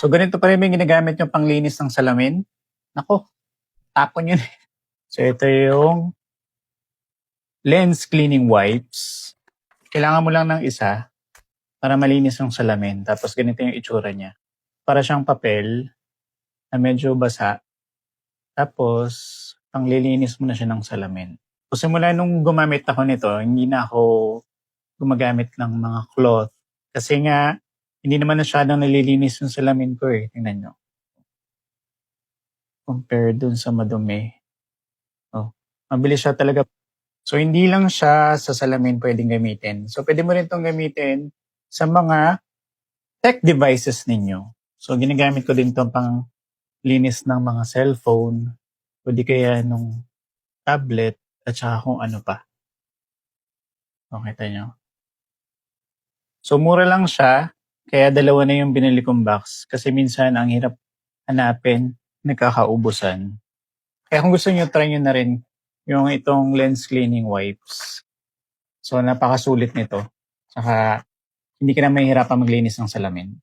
So, ganito pa rin ba yung ginagamit niyong panglinis ng salamin? Naku, tapon yun. So, ito yung lens cleaning wipes. Kailangan mo lang ng isa para malinis yung salamin. Tapos ganito yung itsura niya. Para siyang papel na medyo basa. Tapos, panglilinis mo na siya ng salamin. So, simula nung gumamit ako nito, hindi na ako gumagamit ng mga cloth. Kasi nga, hindi naman masyadong nalilinis yung salamin ko eh. Tingnan nyo. Compare dun sa madumi. Oh, mabilis siya talaga. So, hindi lang siya sa salamin pwedeng gamitin. So, pwede mo rin itong gamitin sa mga tech devices ninyo. So, ginagamit ko din itong pang linis ng mga cellphone, o di kaya nung tablet, at saka kung ano pa. Makita nyo. So, mura lang siya, kaya dalawa na yung binili kong box. Kasi minsan, ang hirap hanapin, nagkakaubusan. Kaya kung gusto nyo, try nyo na rin yung itong lens cleaning wipes. So, napakasulit nito. Saka, hindi ka na mahihirapan maglinis ng salamin.